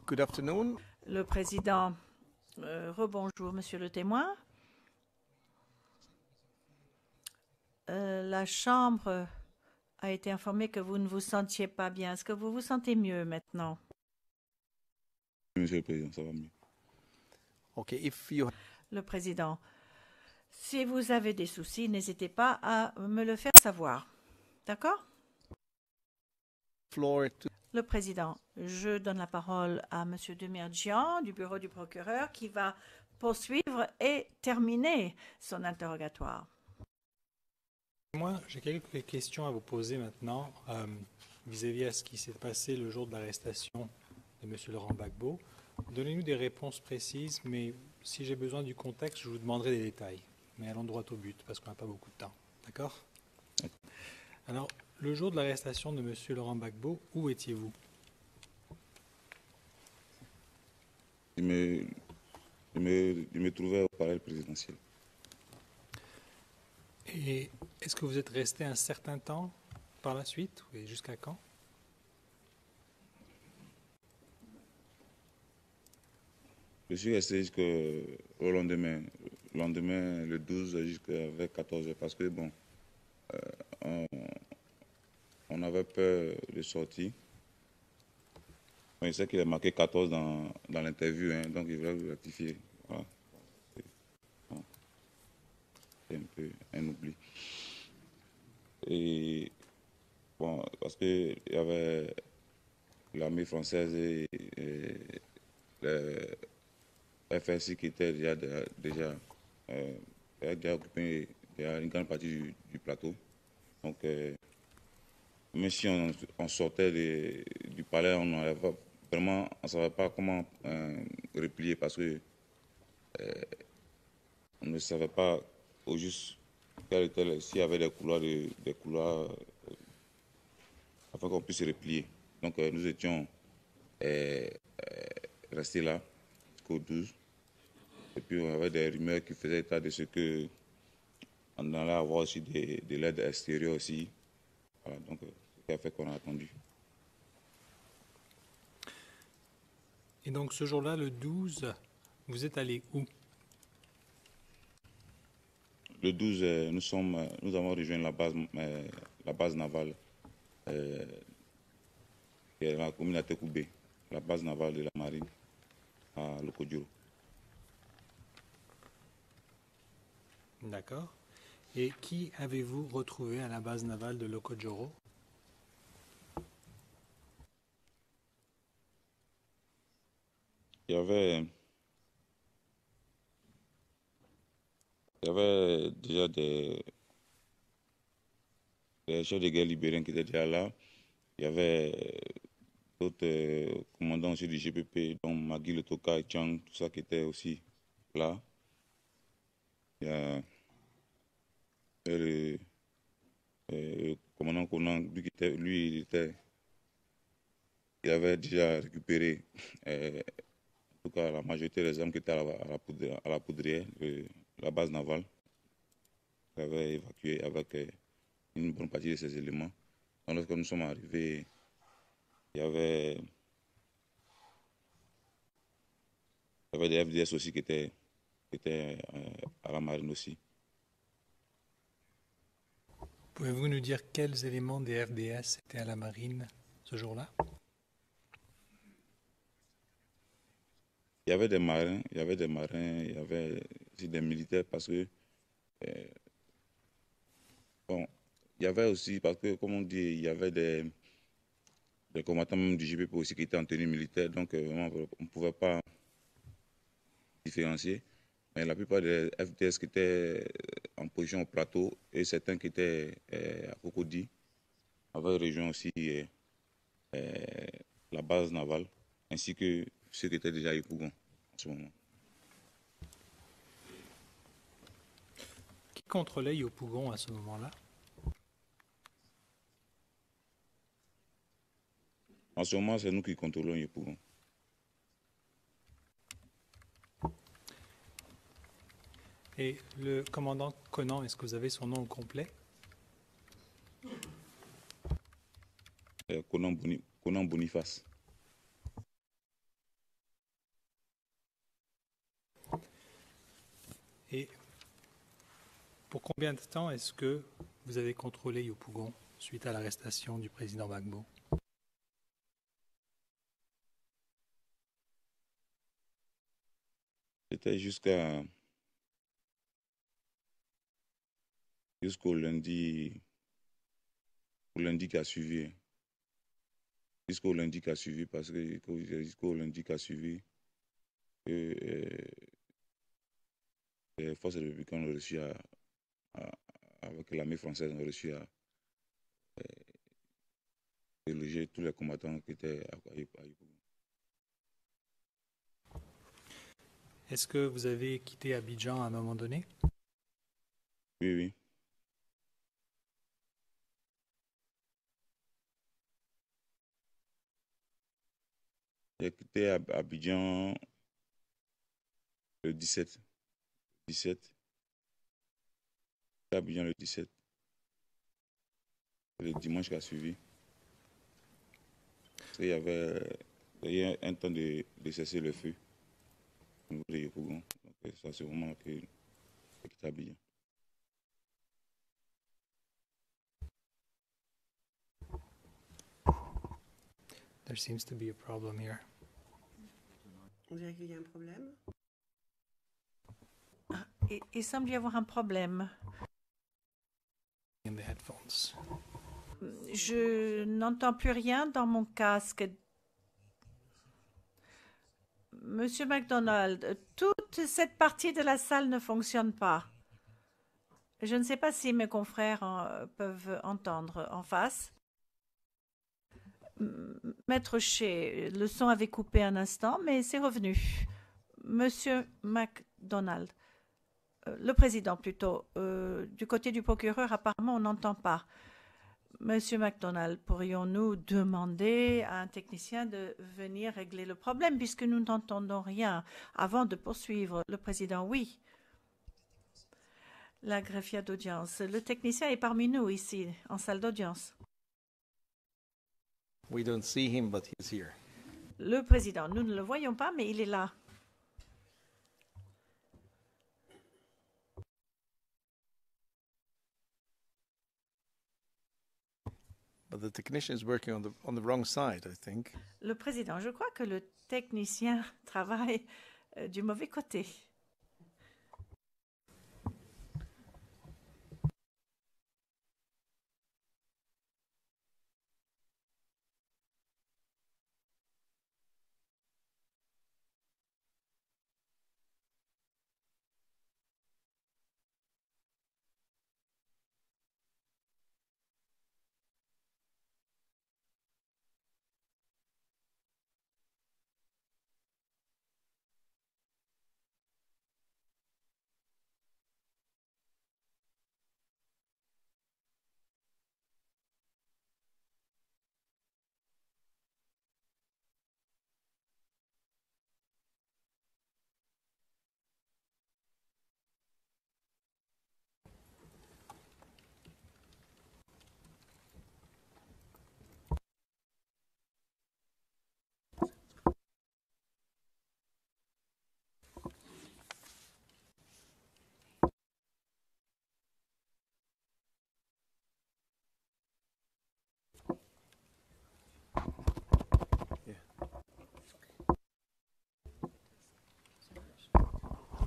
Good afternoon. Le président, rebonjour, monsieur le témoin. La Chambre a été informée que vous ne vous sentiez pas bien. Est-ce que vous vous sentez mieux maintenant? Monsieur le Président, ça va mieux. Okay, if you Le président, si vous avez des soucis, n'hésitez pas à me le faire savoir. D'accord? floor to Le président, je donne la parole à monsieur Demirjian du bureau du procureur qui va poursuivre et terminer son interrogatoire. Moi, j'ai quelques questions à vous poser maintenant vis-à-vis à ce qui s'est passé le jour de l'arrestation de M. Laurent Gbagbo. Donnez-nous des réponses précises, mais si j'ai besoin du contexte, je vous demanderai des détails. Mais allons droit au but, parce qu'on n'a pas beaucoup de temps. D'accord? Alors, le jour de l'arrestation de M. Laurent Gbagbo, où étiez-vous? Je me trouvais au palais présidentiel. Et est-ce que vous êtes resté un certain temps par la suite? Et jusqu'à quand? Je suis resté jusqu'au lendemain. Le lendemain, le 12, jusqu'à 14 heures, parce que, bon, on avait peur de sortir. Je sais qu'il a marqué 14 dans l'interview, hein, donc il voulait le rectifier. Voilà. C'est un peu un oubli. Et bon, parce qu'il y avait l'armée française et le FSI qui était déjà occupé une grande partie du plateau. Donc, même si on sortait du palais, on ne savait pas comment replier parce que on ne savait pas au juste s'il y avait des couloirs afin qu'on puisse replier. Donc, nous étions restés là jusqu'au 12. Et puis, on avait des rumeurs qui faisaient état de ce que on allait avoir aussi de l'aide extérieure aussi. Voilà, donc, c'est ce qui a fait qu'on a attendu. Et donc, ce jour-là, le 12, vous êtes allé où? Le 12, nous avons rejoint la base navale qui est dans la commune de Tekoubé, la base navale de la marine à Lokodjoro. D'accord. Et qui avez-vous retrouvé à la base navale de Lokodjoro? Il y avait déjà des chefs de guerre libériens qui étaient déjà là. Il y avait d'autres commandants aussi du GPP, dont Magui Lotoka et Chang, tout ça qui était aussi là. Il y a le commandant Conan, il avait déjà récupéré en tout cas la majorité des armes qui étaient à la poudrière, la base navale. Il avait évacué avec une bonne partie de ces éléments. Donc, lorsque nous sommes arrivés, il y avait des FDS aussi qui étaient à la marine aussi. Pouvez-vous nous dire quels éléments des FDS étaient à la marine ce jour-là? Il y avait des marins, il y avait aussi des militaires parce que, bon, il y avait aussi, parce que, comme on dit, il y avait des combattants même du GPP aussi qui étaient en tenue militaire, donc on ne pouvait pas différencier. Mais la plupart des FDS qui étaient en position au plateau et certains qui étaient à Cocody avaient rejoint aussi la base navale, ainsi que ceux qui étaient déjà à Yopougon en ce moment. Qui contrôlait Yopougon à ce moment-là? En ce moment, c'est nous qui contrôlons Yopougon. Et le commandant Conan, est-ce que vous avez son nom au complet? Conan Boniface. Et pour combien de temps est-ce que vous avez contrôlé Yopougon suite à l'arrestation du président Gbagbo? C'était jusqu'au lundi qui a suivi. Jusqu'au lundi qui a suivi, parce que jusqu'au lundi qui a suivi, les forces républicaines ont réussi avec l'armée française, ont réussi à déloger tous les combattants qui étaient à Yopougon. Est-ce que vous avez quitté Abidjan à un moment donné? Oui, oui. J'ai quitté Abidjan le 17. Abidjan le 17. Le dimanche qui a suivi. Il y avait un temps de cesser le feu au niveau de Yopougon. Donc ça, c'est vraiment que j'ai quitté Abidjan. There seems to be a problem here. On dirait qu'il y a un problème. Il semble y avoir un problème. In the headphones. Je n'entends plus rien dans mon casque. Monsieur MacDonald, toute cette partie de la salle ne fonctionne pas. Je ne sais pas si mes confrères peuvent entendre en face. Maître Shea, le son avait coupé un instant, mais c'est revenu. Monsieur MacDonald, le président plutôt, du côté du procureur, apparemment on n'entend pas. Monsieur MacDonald, pourrions-nous demander à un technicien de venir régler le problème puisque nous n'entendons rien avant de poursuivre? Le président, oui. La greffière d'audience. Le technicien est parmi nous ici, en salle d'audience. We don't see him, but he's here. Le président, nous ne le voyons pas, mais il est là. But the technician is working on the wrong side, I think. Le président, je crois que le technicien travaille du mauvais côté.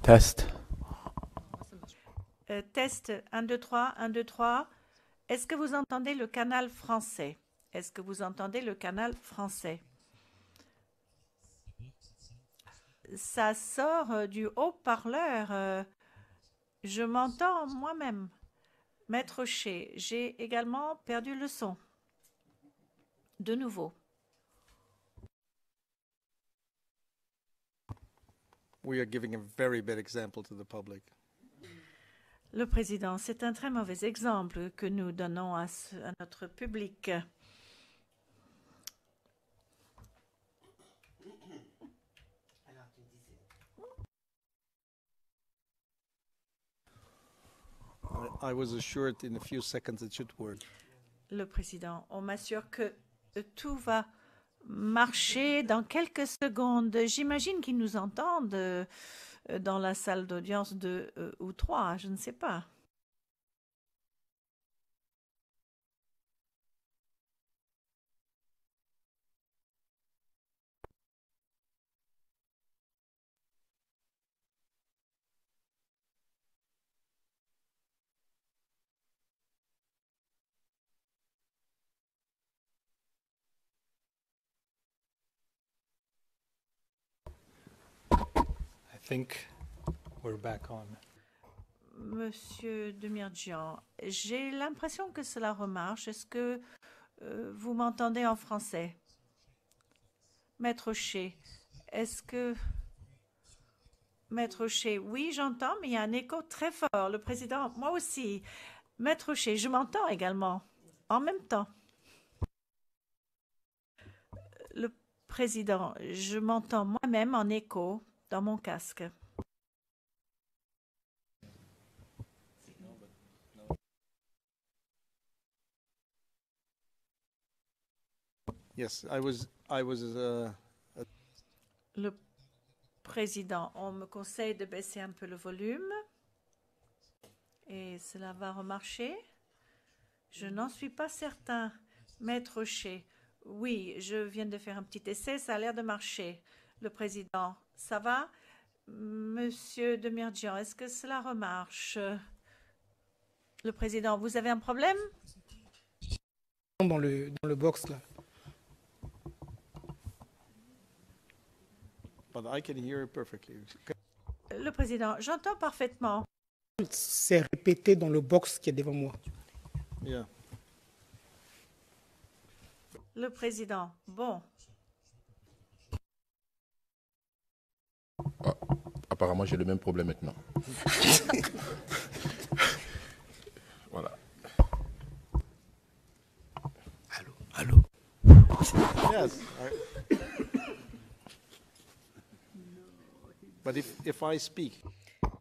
Test. Test 1, 2, 3, 1, 2, 3. Est-ce que vous entendez le canal français? Est-ce que vous entendez le canal français? Ça sort du haut-parleur. Je m'entends moi-même. Maître Shea, j'ai également perdu le son. De nouveau. We are giving a very bad example to the public. Le président, c'est un très mauvais exemple que nous donnons à notre public. I was assured in a few seconds it should work. Le président, on m'assure que tout va marcher dans quelques secondes. J'imagine qu'ils nous entendent. dans la salle d'audience 2 ou 3, je ne sais pas. I think we're back on. Monsieur Demirjian, j'ai l'impression que cela remarche. Est-ce que vous m'entendez en français? Maître Shea, est-ce que... Maître Shea, oui, j'entends, mais il y a un écho très fort. Le président, moi aussi. Maître Shea, je m'entends également, en même temps. Le président, je m'entends moi-même en écho dans mon casque. Yes, I was. Le président, on me conseille de baisser un peu le volume et cela va remarcher. Je n'en suis pas certain. Maître Shea, oui, je viens de faire un petit essai, ça a l'air de marcher. Le président, ça va? Monsieur Demirjian, est-ce que cela remarche? Le président, vous avez un problème? Dans le box là. But I can hear it perfectly. Le président, j'entends parfaitement. C'est répété dans le box qui est devant moi. Yeah. Le président, bon. Ah, apparemment, j'ai le même problème maintenant. Voilà. Allô. Yes. But if I speak.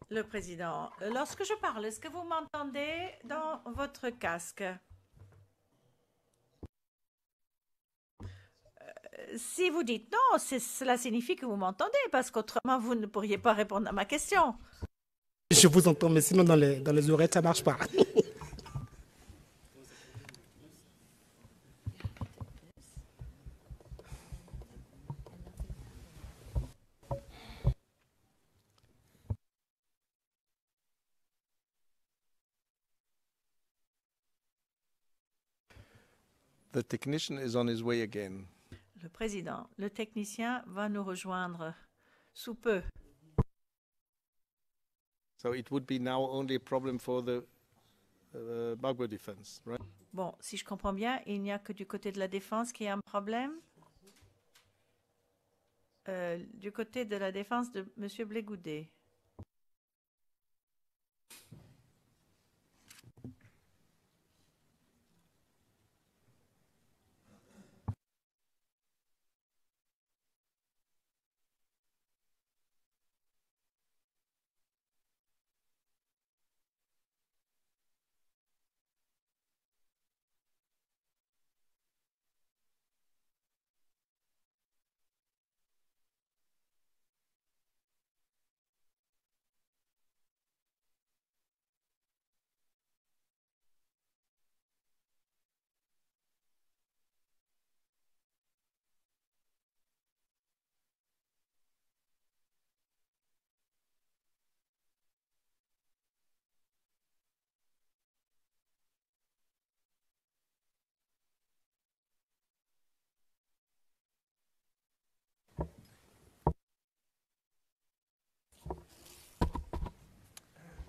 Le président, lorsque je parle, est-ce que vous m'entendez dans votre casque? Si vous dites non, cela signifie que vous m'entendez, parce qu'autrement, vous ne pourriez pas répondre à ma question. Je vous entends, mais sinon dans les oreilles, ça marche pas. The technician is on his way again. Le président, le technicien va nous rejoindre sous peu. So it would be now only a problem for the Bagbo defense, right? Bon, si je comprends bien, il n'y a que du côté de la défense qu'il y a un problème. Du côté de la défense de M. Blégoudet.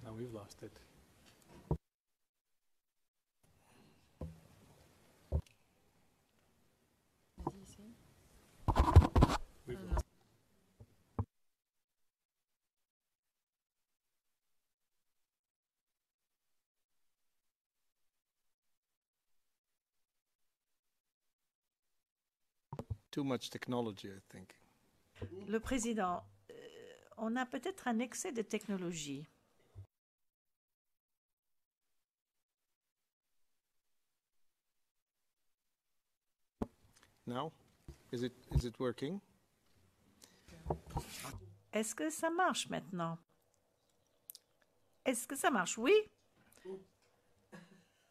Now we've lost it. We've lost. Too much technology, I think. Le président, on a peut-être un excès de technologie. Now, is it working? Est-ce que ça marche maintenant? Est-ce que ça marche? Oui.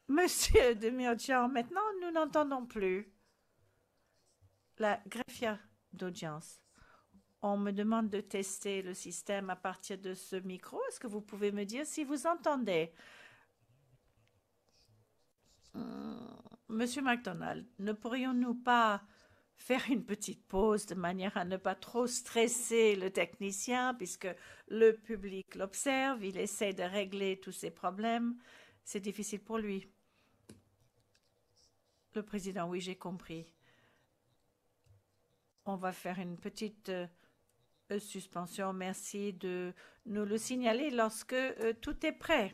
Monsieur Demirjian, maintenant nous n'entendons plus. La greffière d'audience. On me demande de tester le système à partir de ce micro. Est-ce que vous pouvez me dire si vous entendez? Monsieur MacDonald, ne pourrions-nous pas faire une petite pause de manière à ne pas trop stresser le technicien puisque le public l'observe, il essaie de régler tous ses problèmes. C'est difficile pour lui. Le président, oui, j'ai compris. On va faire une petite suspension. Merci de nous le signaler lorsque tout est prêt.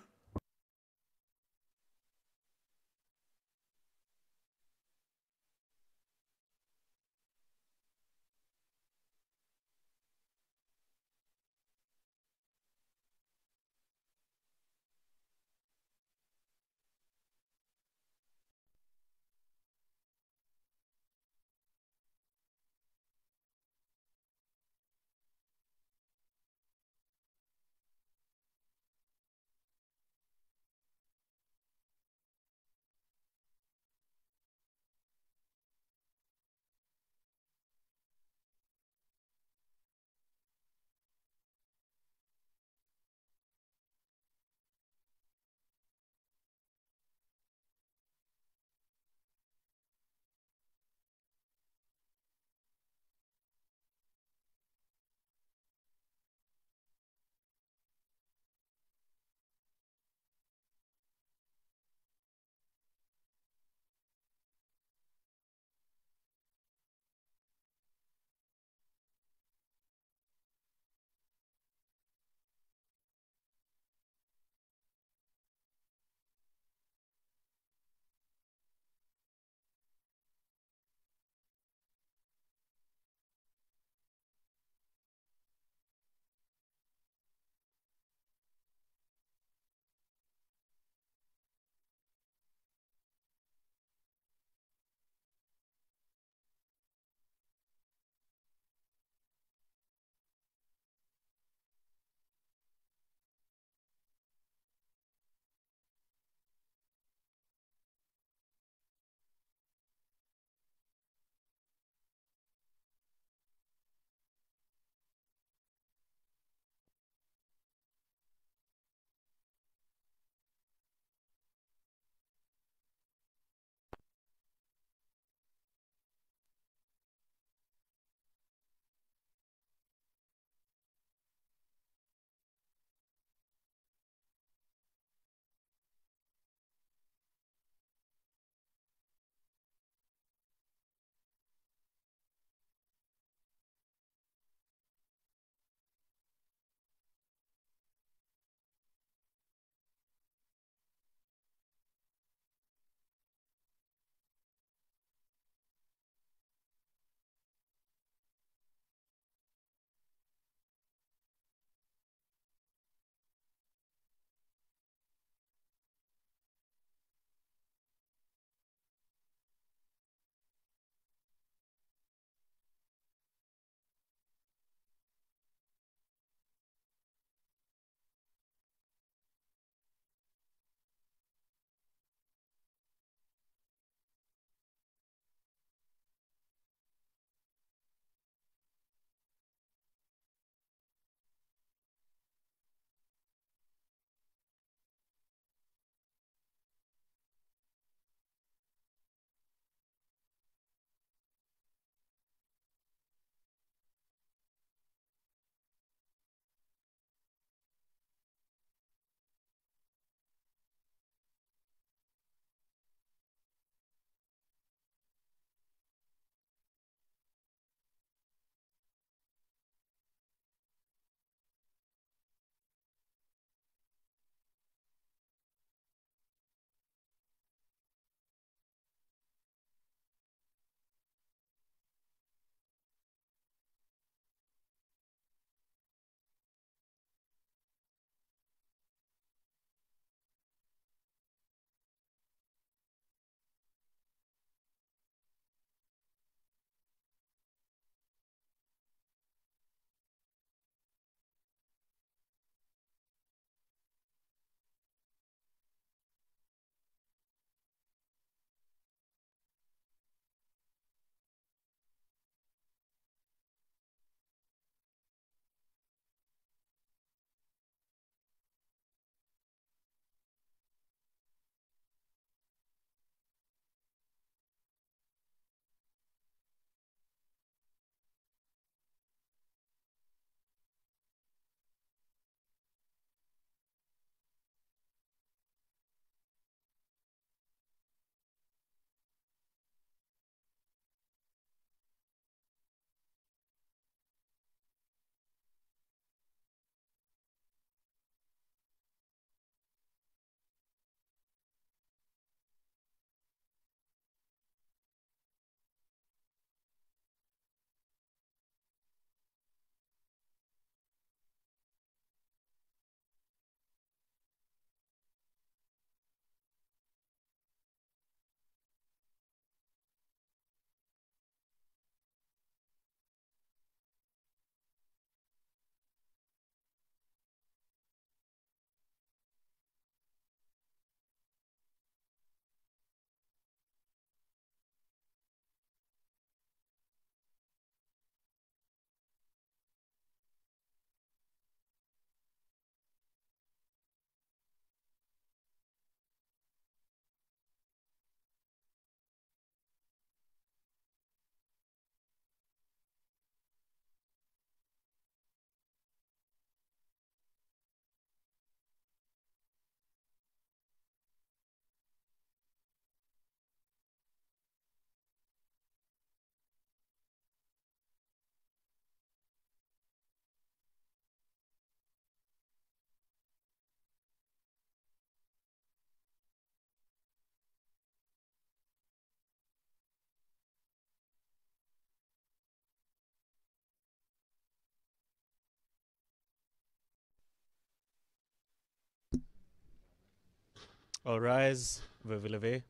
All rise. Veuillez vous lever.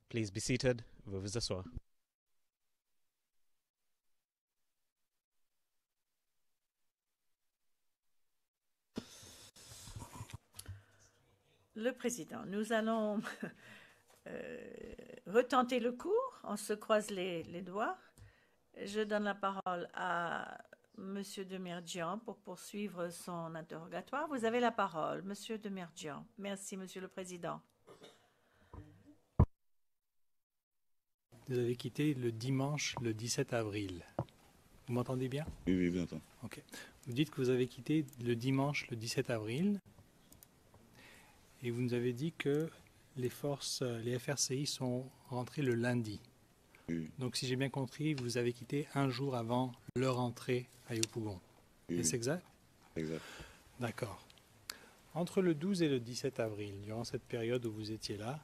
Please be seated. Veuillez vous asseoir. Le président, nous allons retenter le cours. On se croise les doigts. Je donne la parole à Monsieur Demirjian pour poursuivre son interrogatoire. Vous avez la parole, Monsieur Demirjian. Merci, Monsieur le Président. Vous avez quitté le dimanche, le 17 avril. Vous m'entendez bien? Oui, oui, bien entendu. Ok. Vous dites que vous avez quitté le dimanche, le 17 avril. Et vous nous avez dit que les FRCI sont rentrés le lundi. Oui. Donc, si j'ai bien compris, vous avez quitté un jour avant leur entrée à Yopougon. Oui. Est-ce exact? Exact. D'accord. Entre le 12 et le 17 avril, durant cette période où vous étiez là,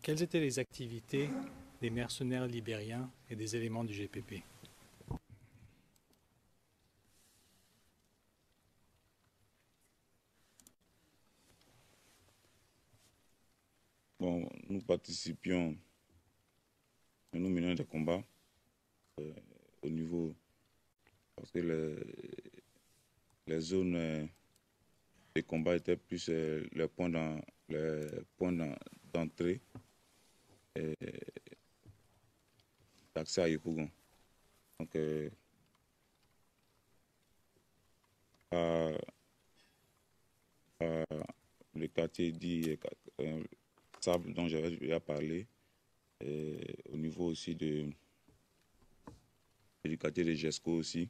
quelles étaient les activités des mercenaires libériens et des éléments du GPP? Bon, nous participions, nous menions des combats au niveau, parce que les zones de combat étaient plus les points d'entrée d'accès à Yopougon. Donc, le quartier dit Sable dont j'avais déjà parlé, au niveau aussi du quartier de Jesco aussi,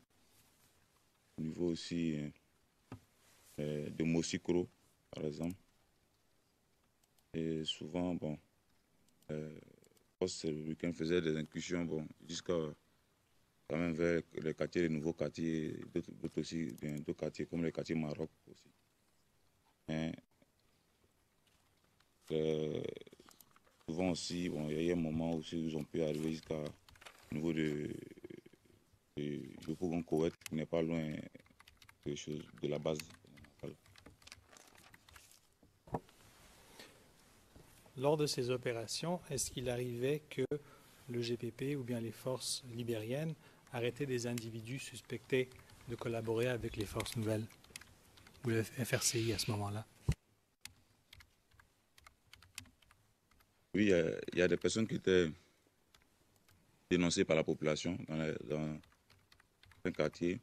au niveau aussi de Mosikro, par exemple. Et souvent, bon, ce week-end faisait des incursions, bon, jusqu'à quand même vers les quartiers, les nouveaux quartiers, d'autres aussi, d'autres quartiers comme les quartiers Maroc aussi. Souvent aussi, bon, il y a eu un moment où ils ont pu arriver jusqu'à au niveau de Yopougon Koweït, qui n'est pas loin de la base. Lors de ces opérations, est-ce qu'il arrivait que le GPP ou bien les forces libériennes arrêtaient des individus suspectés de collaborer avec les forces nouvelles ou le FRCI à ce moment-là? Oui, il y a des personnes qui étaient dénoncées par la population dans un quartier.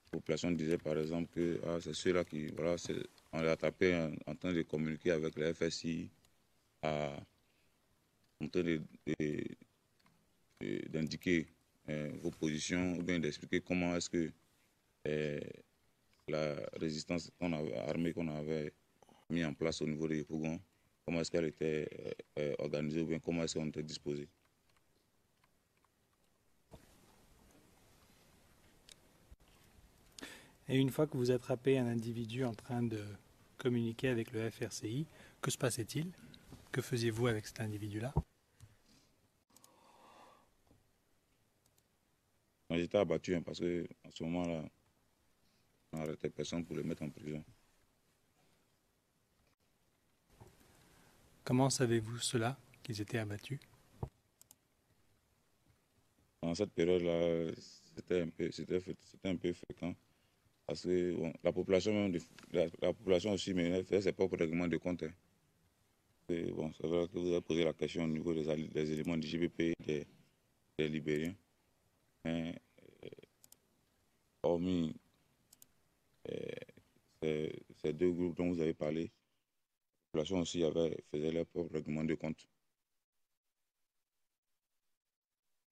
La population disait par exemple que c'est ceux-là qui, voilà, on les attrapait en train de communiquer avec le FSI, en train d'indiquer vos positions ou bien d'expliquer comment est-ce que la résistance armée qu'on avait mis en place au niveau de Yopougon, comment est-ce qu'elle était organisée ou bien comment est-ce qu'on était disposé. Et une fois que vous attrapez un individu en train de communiquer avec le FRCI, que se passait-il? Que faisiez-vous avec cet individu-là? J'étais abattu parce qu'à ce moment-là, on n'arrêtait personne pour le mettre en prison. Comment savez-vous cela, qu'ils étaient abattus? Dans cette période-là, c'était un peu fréquent. Parce que bon, la population aussi faisait ses propres règlements de compte. Bon, c'est vrai que vous avez posé la question au niveau des éléments du GPP et des Libériens. Mais, hormis ces deux groupes dont vous avez parlé, la population aussi faisait leurs propres règlements de compte.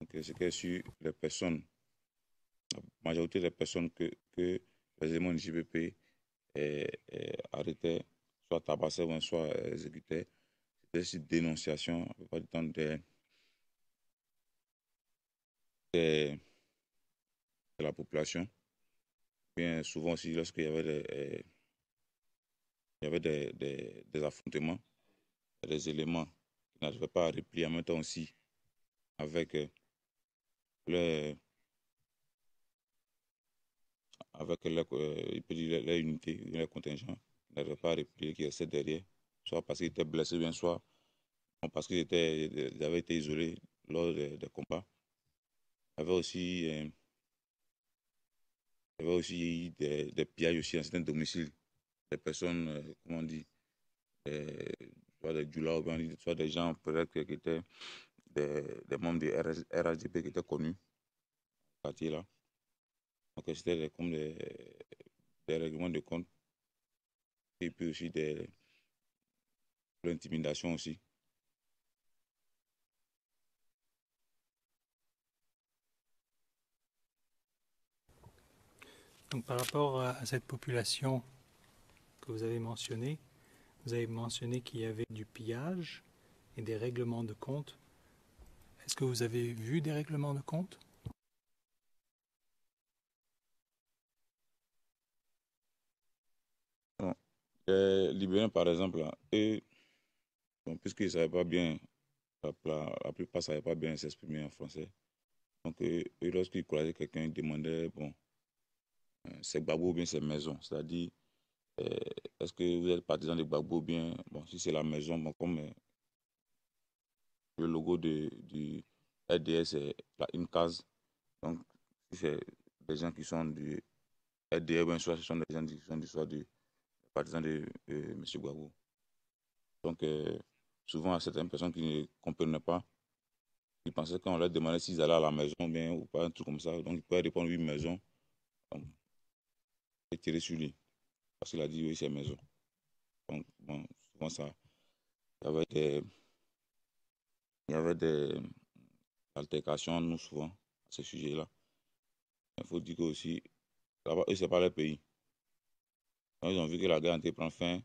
Donc, c'était sur les personnes, la majorité des personnes que les éléments du GPP arrêtaient, soit tabassaient, soit exécutaient. C'était sur dénonciation, à peu près du temps de la population. Bien souvent aussi, lorsqu'il y avait des affrontements, des éléments qui n'arrivaient pas à replier en même temps aussi avec leur, il peut dire leur unité, leur contingent, qui n'arrivaient pas à replier, qui restaient derrière, soit parce qu'ils étaient blessés, bien soit parce qu'ils avaient été isolés lors des combats. Il y avait aussi, des pillages aussi dans certains domiciles, des personnes, comment on dit, soit des djoulas, ou bien soit des gens peut-être qui étaient des membres du RHDP qui étaient connus, au quartier là. Donc c'était comme des règlements de compte et puis aussi de l'intimidation aussi. Donc, par rapport à cette population que vous avez mentionnée qu'il y avait du pillage et des règlements de compte. Est-ce que vous avez vu des règlements de compte? Bon, les Libériens, par exemple, là, eux, bon, puisqu'ils ne savaient pas bien, la plupart ne savaient pas bien s'exprimer en français. Donc, eux, lorsqu'ils croisaient quelqu'un, ils demandaient, bon, c'est Gbagbo ou bien c'est maison. C'est-à-dire, euh, est-ce que vous êtes partisan de Gbagbo ou bien, bon, si c'est la maison, bon, comme le logo du RDS est une case, donc si c'est des gens qui sont du RDS, bien soit ce sont des gens qui sont des partisans de M. Gbagbo. Donc, souvent, à certaines personnes qui ne comprenaient pas, ils pensaient qu'on leur demandait s'ils allaient à la maison bien, ou pas, un truc comme ça. Donc, ils pouvaient répondre oui, maison, donc, et tirer sur lui. Parce qu'il a dit oui, c'est maison. Donc, bon, souvent, ça, il y avait des altercations, nous, souvent, à ce sujet-là. Il faut dire que aussi, là-bas, eux, c'est pas leur pays. Donc, ils ont vu que la guerre était prend fin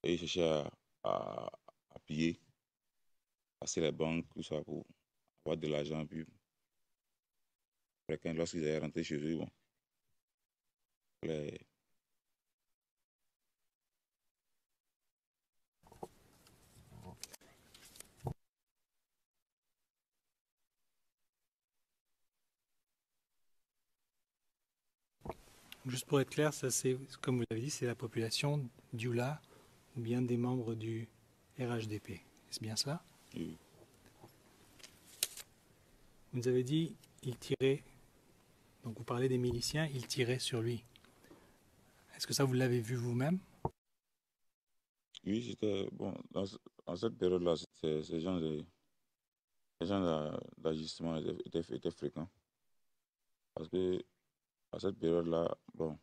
et ils cherchaient à, à piller, passer les banques, tout ça, pour avoir de l'argent. Puis, après, lorsqu'ils allaient rentrer chez eux, bon, les, Juste pour être clair, ça c'est, comme vous l'avez dit, c'est la population d'Ioula ou bien des membres du RHDP. C'est bien cela? Oui. Vous avez dit il tirait, donc vous parlez des miliciens, il tirait sur lui. Est-ce que ça vous l'avez vu vous-même? Oui, c'était bon. Dans cette période-là, ces gens d'ajustement étaient fréquents. Parce que à cette période-là, bon,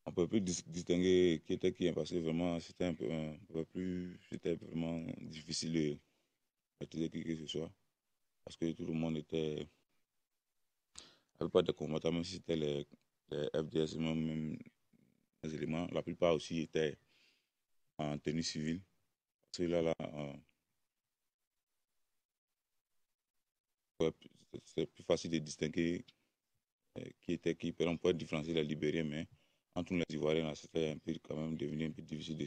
on ne peut plus distinguer qui était qui, parce que vraiment, c'était un peu plus, c'était vraiment difficile de maîtriser qui que ce soit. Parce que tout le monde était, la plupart des combattants, même si c'était les FDS, même les éléments, la plupart aussi étaient en tenue civile. Parce que là, c'est plus facile de distinguer qui était qui. On peut différencier les Libériens, mais entre les Ivoiriens, là, c'était un peu quand même devenu un peu difficile de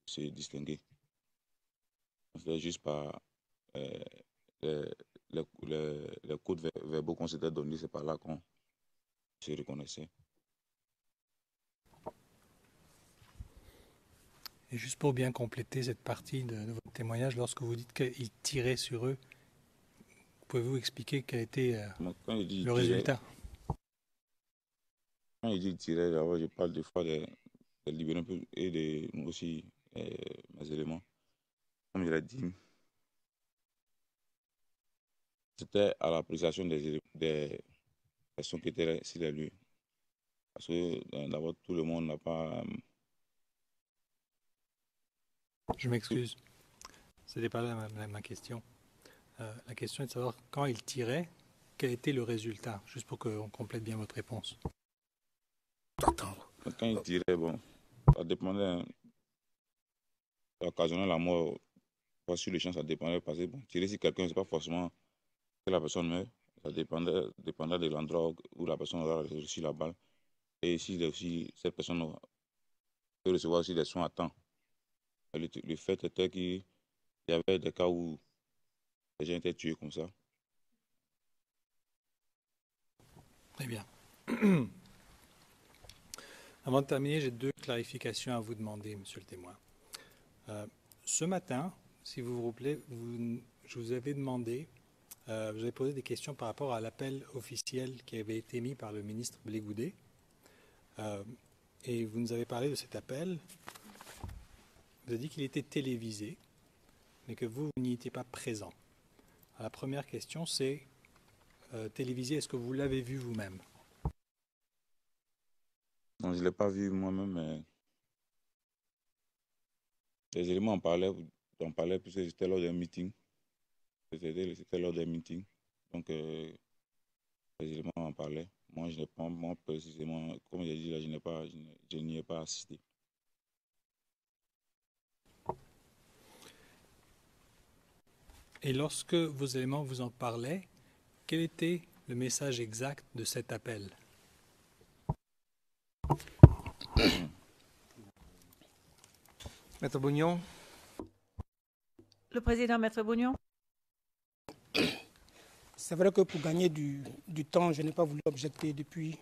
se distinguer. C'était juste par euh, les, les codes verbaux qu'on s'était donnés, c'est par là qu'on se reconnaissait. Et juste pour bien compléter cette partie de votre témoignage, lorsque vous dites qu'il tirait sur eux, pouvez-vous expliquer quel était le résultat? Quand il dit tirer, je parle des fois des Libériens et aussi mes éléments. Comme je l'ai dit, c'était à l'appréciation des personnes qui étaient sur les lieux. Parce que d'abord, tout le monde n'a pas. Je m'excuse. Ce n'était pas là ma question. La question est de savoir quand il tirait, quel était le résultat, juste pour qu'on complète bien votre réponse. Quand il tirait, bon, ça dépendait. Ça occasionnait la mort. Pas sur le champ, ça dépendait. Parce que bon, tirer sur quelqu'un, c'est pas forcément que la personne meurt. Ça dépendait de l'endroit où la personne aura reçu la balle. Et si aussi, cette personne peut recevoir aussi des soins à temps. Le fait était qu'il y avait des cas où les gens étaient tués comme ça. Très bien. Avant de terminer, j'ai 2 clarifications à vous demander, monsieur le témoin. Ce matin, si vous vous rappelez, je vous avais demandé, vous avez posé des questions par rapport à l'appel officiel qui avait été émis par le ministre Blé Goudet. Et vous nous avez parlé de cet appel. Vous avez dit qu'il était télévisé, mais que vous n'y étiez pas présent. Alors, la première question, c'est télévisé, est-ce que vous l'avez vu vous-même? Non, je ne l'ai pas vu moi-même, mais les éléments en parlaient puisque c'était lors d'un meeting. C'était lors d'un meeting. Donc, les éléments en parlaient. Moi, je n'ai pas, moi, précisément, comme j'ai dit là, je n'y ai pas assisté. Et lorsque vos éléments vous en parlaient, quel était le message exact de cet appel? Maître Bougnon. Le président, Maître Bougnon. C'est vrai que pour gagner du temps, je n'ai pas voulu objecter depuis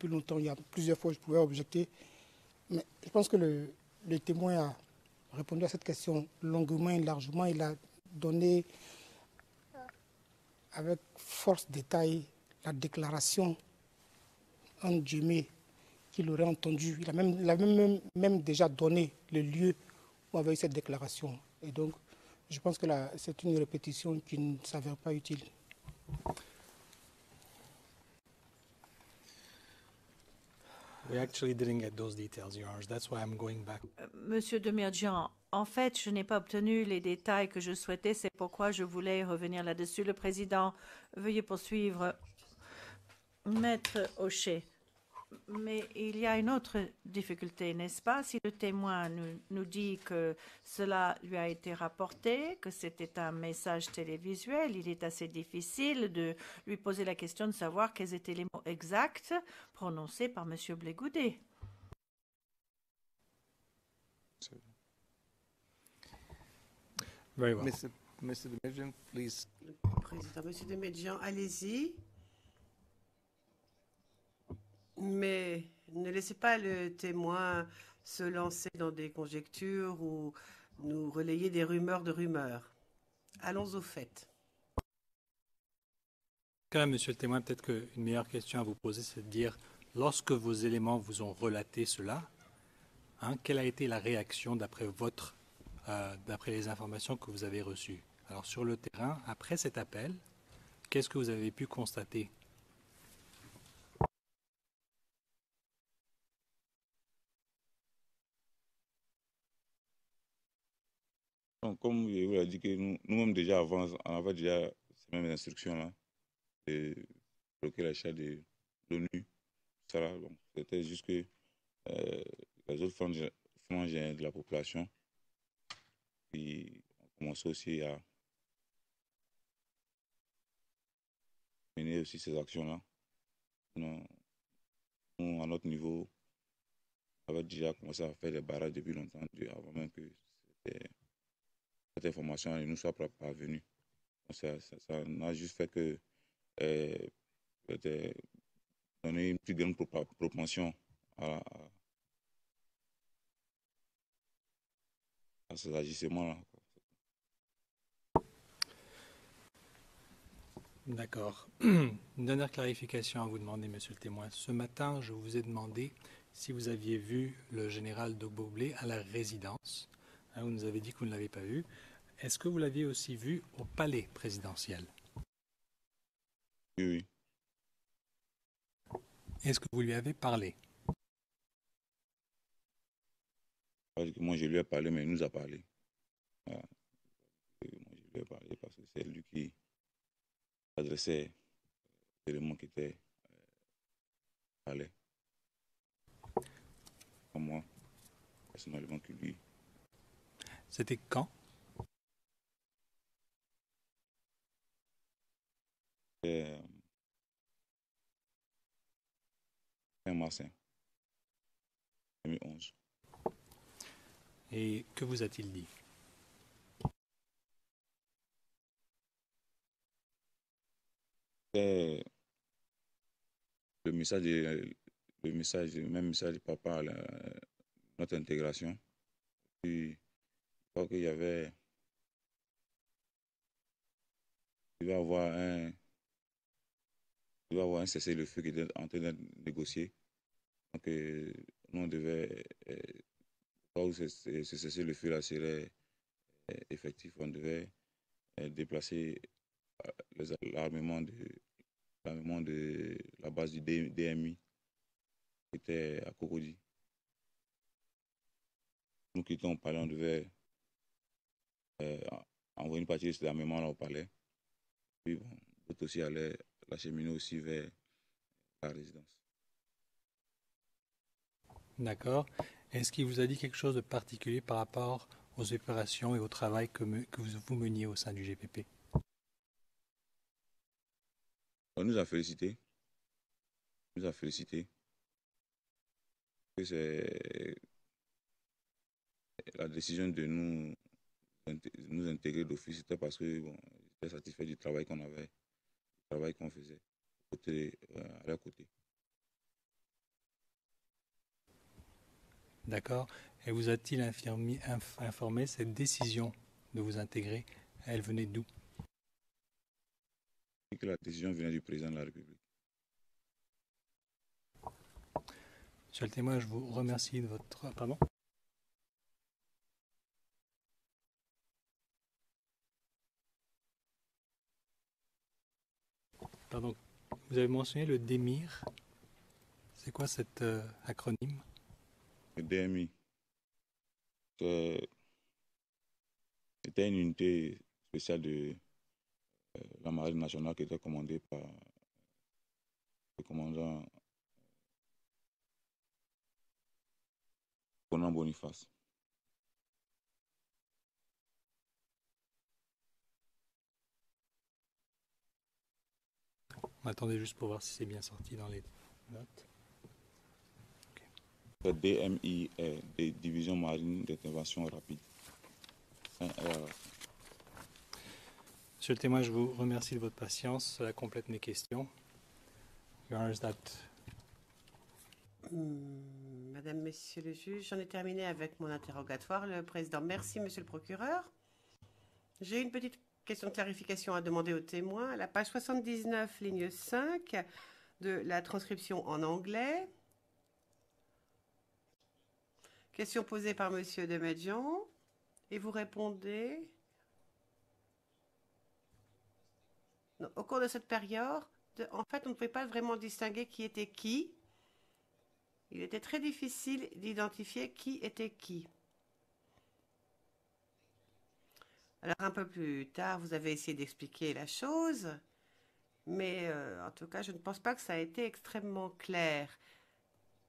longtemps. Il y a plusieurs fois que je pouvais objecter. Mais je pense que le témoin a répondu à cette question longuement et largement. Il a donné avec force détail la déclaration en guillemets qu'il aurait entendue. Il a même déjà donné le lieu où avait eu cette déclaration. Et donc, je pense que c'est une répétition qui ne s'avère pas utile. We actually didn't get those details, Your Honor. That's why I'm going back. Monsieur Demirjian, en fait, je n'ai pas obtenu les détails que je souhaitais, c'est pourquoi je voulais revenir là-dessus. Le président, veuillez poursuivre. Maître Hochet, mais il y a une autre difficulté, n'est-ce pas? Si le témoin nous dit que cela lui a été rapporté, que c'était un message télévisuel, il est assez difficile de lui poser la question de savoir quels étaient les mots exacts prononcés par M. Blé Goudet. Very well. Mr. Demirjian, please. Président, Monsieur Demirjian, allez-y. Mais ne laissez pas le témoin se lancer dans des conjectures ou nous relayer des rumeurs de rumeurs. Allons au fait. Quand même, monsieur le témoin, peut-être qu'une meilleure question à vous poser, c'est de dire, lorsque vos éléments vous ont relaté cela, quelle a été la réaction d'après les informations que vous avez reçues? Alors, sur le terrain, après cet appel, qu'est-ce que vous avez pu constater? Donc, comme je vous l'ai dit, que nous-mêmes déjà avant, on avait déjà ces mêmes instructions-là de bloquer l'achat de l'ONU. Donc, c'était juste que les autres franges de la population qui ont commencé aussi à mener aussi ces actions-là. Nous, à notre niveau, on avait déjà commencé à faire des barrages depuis longtemps, avant même que cette information ne nous soit pas parvenue. Ça n'a juste fait que donner une plus grande propension à ces agissements-là. D'accord. Une dernière clarification à vous demander, monsieur le témoin. Ce matin, je vous ai demandé si vous aviez vu le général Dogbo-Blé à la résidence. Vous nous avez dit que vous ne l'avez pas vu. Est-ce que vous l'aviez aussi vu au palais présidentiel? Oui. Est-ce que vous lui avez parlé? Moi, je lui ai parlé, mais il nous a parlé. Voilà. Moi, je lui ai parlé parce que c'est lui qui adressait les éléments qui étaient palais. Pas moi, personnellement, que lui. C'était quand? Fin mars 2011. Et que vous a-t-il dit? C'est le message, le même message du papa à notre intégration. Puis, je crois qu'il y avait, il va y avoir un cessez-le-feu qui était en train d'être négocié. Donc, nous, on devait, quand ce cessez-le-feu là serait effectif, on devait déplacer l'armement de la base du DMI qui était à Cocody. Nous quittons au palais, on devait envoyer une partie de cet armement là au palais. Puis bon, d'autres aussi allaient l'acheminer aussi vers la résidence. D'accord. Est-ce qu'il vous a dit quelque chose de particulier par rapport aux opérations et au travail que vous meniez au sein du GPP? On nous a félicité. Il nous a félicité. C'est la décision de nous intégrer d'office, c'était parce que bon, j'étais satisfait du travail qu'on avait, du travail qu'on faisait à leur côté. D'accord. Et vous a-t-il informé cette décision de vous intégrer? Elle venait d'où? Et que la décision venait du président de la République. Monsieur le témoin, je vous remercie de votre... Pardon? Pardon. Vous avez mentionné le DEMIR. C'est quoi cet acronyme? Le DMI, c'était une unité spéciale de la Marine nationale qui était commandée par le commandant Conan Boniface. Attendez juste pour voir si c'est bien sorti dans les notes. Le DMI est des divisions marines d'intervention rapide. Monsieur le témoin, je vous remercie de votre patience. Cela complète mes questions. Your Honor, is that... Madame, Monsieur le juge, j'en ai terminé avec mon interrogatoire. Le président, merci, Monsieur le procureur. J'ai une petite question de clarification à demander aux témoins. À la page 79, ligne 5 de la transcription en anglais. Question posée par Monsieur Demedjian. Et vous répondez... Non, au cours de cette période, en fait, on ne pouvait pas vraiment distinguer qui était qui. Il était très difficile d'identifier qui était qui. Alors, un peu plus tard, vous avez essayé d'expliquer la chose, mais en tout cas, je ne pense pas que ça a été extrêmement clair.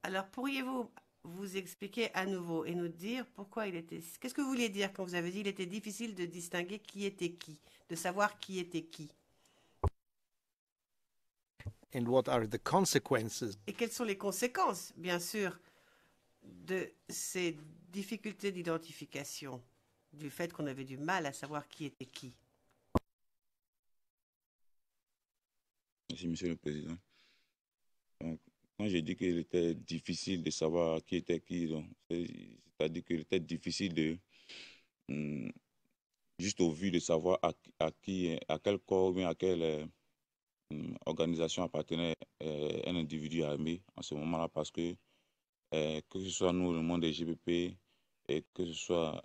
Alors, pourriez-vous vous expliquer à nouveau et nous dire pourquoi il était... Qu'est-ce que vous vouliez dire quand vous avez dit qu'il était difficile de distinguer qui était qui, de savoir qui était qui? And what are the consequences? Et quelles sont les conséquences, bien sûr, de ces difficultés d'identification, du fait qu'on avait du mal à savoir qui était qui? Merci, Monsieur le Président. Donc, quand j'ai dit qu'il était difficile de savoir qui était qui, c'est-à-dire qu'il était difficile de, juste au vu de savoir à quel corps, ou à quelle organisation appartenait un individu armé en ce moment-là, parce que ce soit nous, le monde des GPP, et que ce soit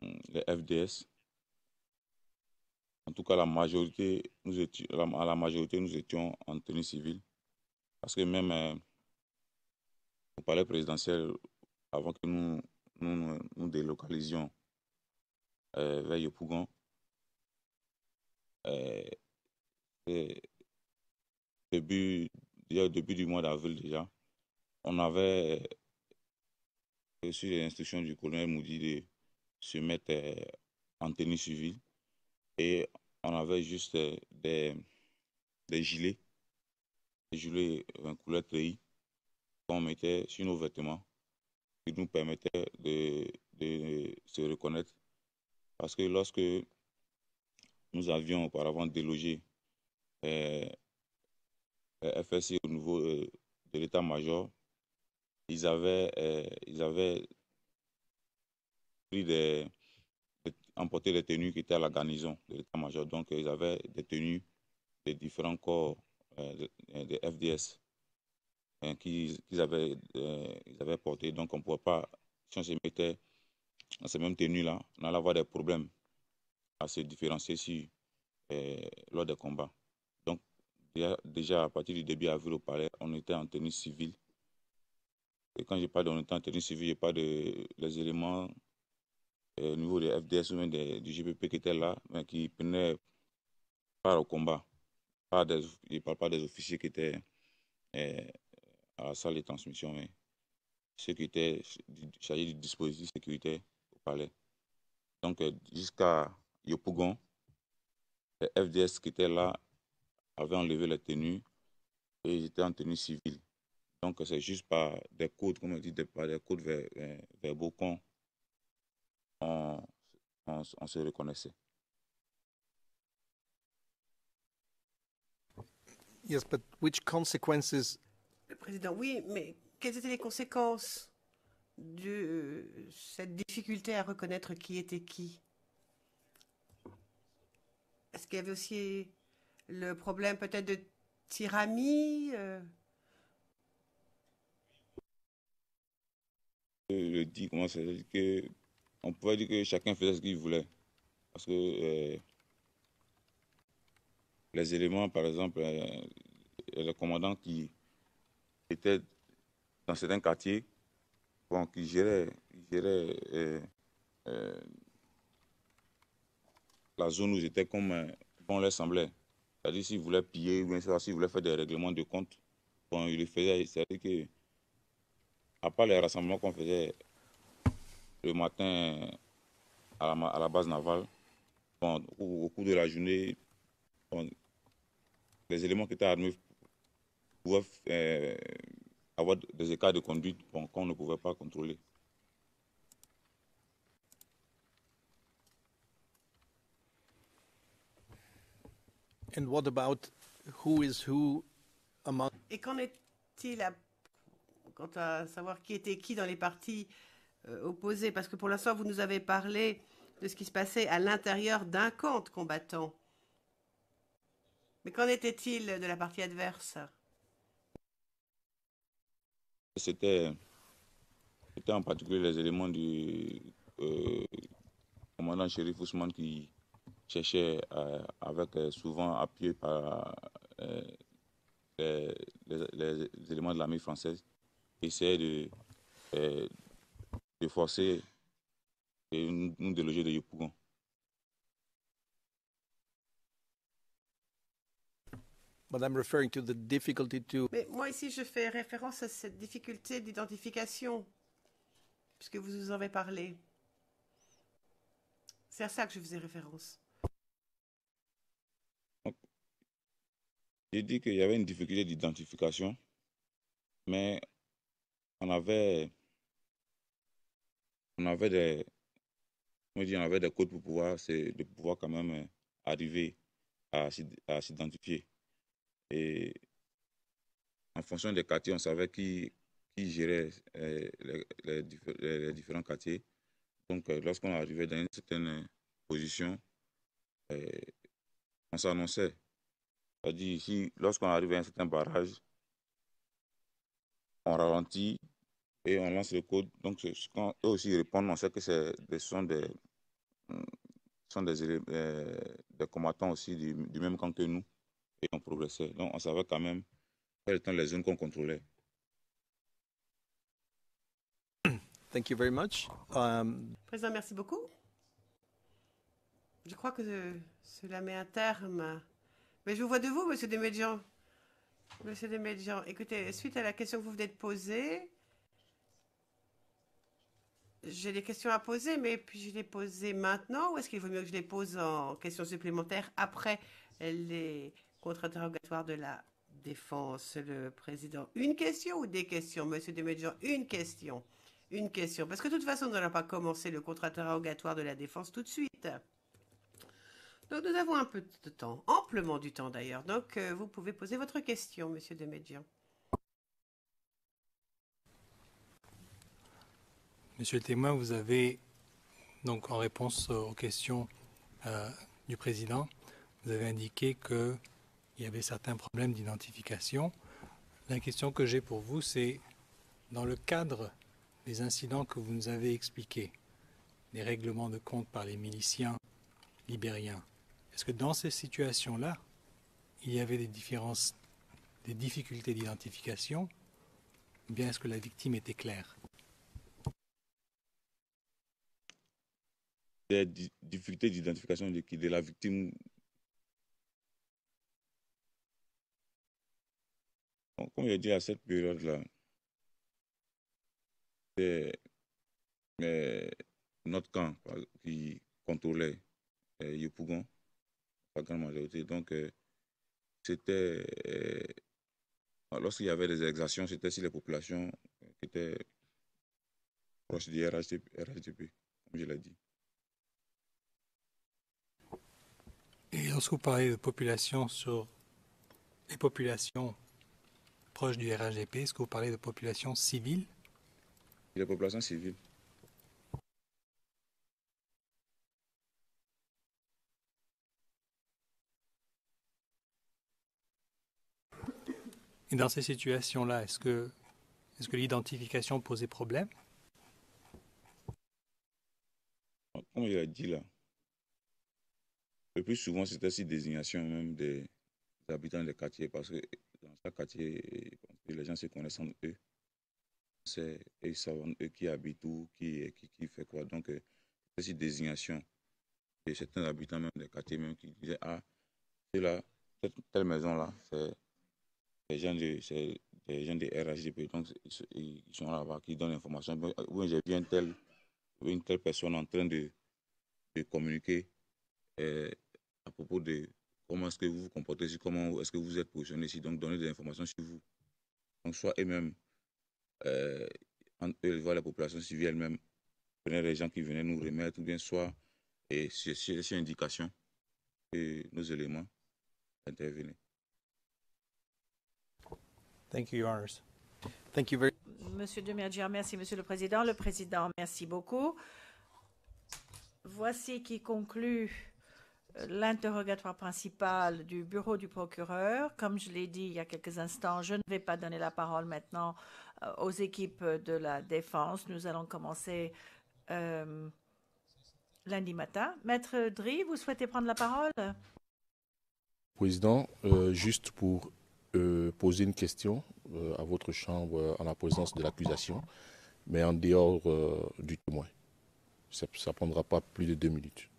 les FDS, en tout cas, à la majorité, nous étions en tenue civile. Parce que même au palais présidentiel, avant que nous délocalisions vers Yopougon, début du mois d'avril déjà, on avait reçu les instructions du colonel Moudi de se mettre en tenue civile et on avait juste des gilets couleur treillis qu'on mettait sur nos vêtements qui nous permettaient de de se reconnaître. Parce que lorsque nous avions auparavant délogé FSI au niveau de l'état-major, ils avaient emporté les tenues qui étaient à la garnison de l'état-major. Donc, ils avaient des tenues des différents corps de FDS qu'ils avaient porté. Donc, on ne pouvait pas, si on se mettait dans ces mêmes tenues-là, on allait avoir des problèmes à se différencier lors des combats. Donc, déjà, à partir du début avril au palais, on était en tenue civile. Et quand je parle d'on était en tenue civile, je parle des éléments au niveau des FDS ou même du GPP qui étaient là, mais qui prenaient part au combat. Je ne parle pas des officiers qui étaient à la salle de transmission, mais ceux qui étaient chargés du dispositif sécurité au palais. Donc, jusqu'à Yopougon, les FDS qui étaient là avaient enlevé les tenues et ils étaient en tenue civile. Donc, c'est juste par des codes, comme on dit, par des codes verbaux qu'on se reconnaissait. Yes, but which consequences? Le président, oui, mais quelles étaient les conséquences de cette difficulté à reconnaître qui était qui? Est-ce qu'il y avait aussi le problème peut-être de tyrannie Je dis comment ça veut dire que on pouvait dire que chacun faisait ce qu'il voulait. Parce que les éléments, par exemple, les commandants qui étaient dans certains quartiers, bon, qui géraient la zone où ils étaient comme bon leur semblait. C'est-à-dire s'ils voulaient piller, ou bien s'ils voulaient faire des règlements de compte, bon, ils le faisaient. C'est-à-dire que, à part les rassemblements qu'on faisait le matin à la base navale, bon, au cours de la journée, bon, les éléments qui étaient armés pouvaient avoir des écarts de conduite qu'on ne pouvait pas contrôler. And what about who is who among? Et qu'en est-il quant à savoir qui était qui dans les partis opposés? Parce que pour l'instant, vous nous avez parlé de ce qui se passait à l'intérieur d'un camp de combattants. Mais qu'en était-il de la partie adverse? C'était en particulier les éléments du commandant Chérif Ousmane qui cherchait avec souvent appuyé par les éléments de l'armée française, essayaient de forcer nous déloger de Yopougon. But I'm referring to the difficulty to. Mais moi ici, je fais référence à cette difficulté d'identification, puisque vous nous en avez parlé. C'est à ça que je faisais référence. J'ai dit qu'il y avait une difficulté d'identification, mais on avait des codes pour pouvoir quand même arriver à s'identifier. Et en fonction des quartiers, on savait qui gérait les différents quartiers. Donc, lorsqu'on arrivait dans une certaine position, on s'annonçait. C'est-à-dire, ici, lorsqu'on arrive à un certain barrage, on ralentit et on lance le code. Donc, quand eux aussi répondent, on sait que ce sont des combattants aussi du même camp que nous. Et on progressait. Donc, on savait quand même quelles étaient les zones qu'on contrôlait. Thank you very much. Président, merci beaucoup. Je crois que cela met un terme. Mais je vous vois de vous, Monsieur Desmédian. Monsieur Desmédian, écoutez, suite à la question que vous venez de poser, j'ai des questions à poser, mais puis-je les poser maintenant ou est-ce qu'il vaut mieux que je les pose en questions supplémentaires après les contre-interrogatoires de la défense, le président? Une question ou des questions, Monsieur Desmédian? Une question. une question. Parce que de toute façon, nous n'allons pas commencer le contre-interrogatoire de la défense tout de suite. Donc nous avons un peu de temps, amplement du temps d'ailleurs. Donc vous pouvez poser votre question, Monsieur de Medjian. Monsieur le témoin, vous avez, donc en réponse aux questions du président, vous avez indiqué qu'il y avait certains problèmes d'identification. La question que j'ai pour vous, c'est dans le cadre des incidents que vous nous avez expliqués, des règlements de compte par les miliciens libériens, est-ce que dans ces situations-là, il y avait des différences, des difficultés d'identification, ou bien est-ce que la victime était claire? Des difficultés d'identification de la victime. Bon, comme je dis, à cette période-là, c'est notre camp qui contrôlait Yopougon, la grande majorité. Donc, c'était, lorsqu'il y avait des exactions, c'était sur les populations qui étaient proches du RHDP, comme je l'ai dit. Et lorsque vous parlez de population sur les populations proches du RHDP, est-ce que vous parlez de population civile? Les populations civiles. Et dans ces situations-là, est-ce que l'identification posait problème? Comme il a dit là, le plus souvent c'était sur désignation même des habitants des quartiers, parce que dans chaque quartier, les gens se connaissent entre eux. Ils savent eux qui habitent où, qui fait quoi. Donc, c'est sur désignation. Et certains habitants même des quartiers même qui disaient, ah, c'est là, telle maison-là, c'est des gens des RHDP. Donc, ils sont là-bas, qui donnent l'information. Oui, j'ai vu une telle personne en train de communiquer à propos de comment est-ce que vous vous comportez ici, comment est-ce que vous êtes positionné ici, donc donner des informations sur vous. Donc, soit eux-mêmes, eux, voir la population civile elle-même, prenaient les gens qui venaient nous remettre, ou bien soit, et sur indication, et nos éléments intervenaient. Thank you, Your Honors. Thank you very Monsieur de Medjian, merci, Monsieur le Président. Le Président, merci beaucoup. Voici qui conclut l'interrogatoire principal du bureau du procureur. Comme je l'ai dit il y a quelques instants, je ne vais pas donner la parole maintenant aux équipes de la défense. Nous allons commencer lundi matin. Maître Dri, vous souhaitez prendre la parole? Président, juste pour poser une question à votre chambre en la présence de l'accusation, mais en dehors du témoin. Ça ne prendra pas plus de 2 minutes.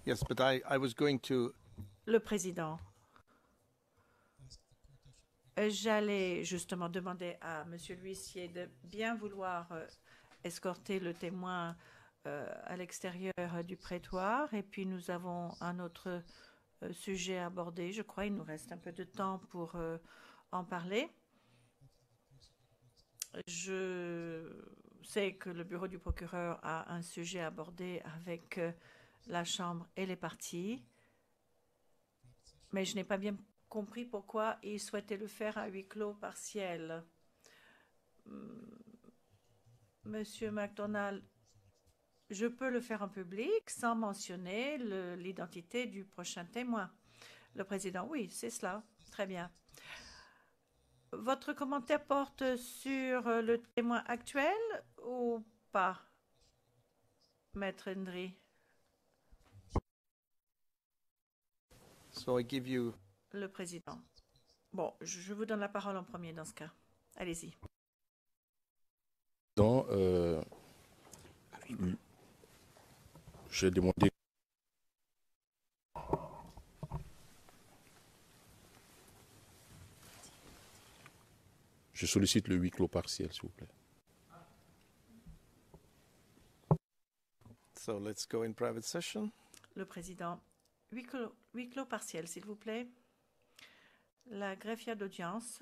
Yes, but I was going to. Le Président. J'allais justement demander à Monsieur l'huissier de bien vouloir escorter le témoin à l'extérieur du prétoire. Et puis nous avons un autre sujet à aborder. Je crois qu'il nous reste un peu de temps pour en parler. Je sais que le bureau du procureur a un sujet à aborder avec la Chambre et les parties, mais je n'ai pas bien compris pourquoi il souhaitait le faire à huis clos partiel. Monsieur McDonald, je peux le faire en public sans mentionner l'identité du prochain témoin. Le Président, oui, c'est cela. Très bien. Votre commentaire porte sur le témoin actuel ou pas, Maître Ndri? So I give you. Le Président. Bon, je vous donne la parole en premier dans ce cas. Allez-y. Donc, j'ai demandé. Je sollicite le huis clos partiel, s'il vous plaît. So let's go in private session. Le Président. Huis clos partiel, s'il vous plaît. La greffière d'audience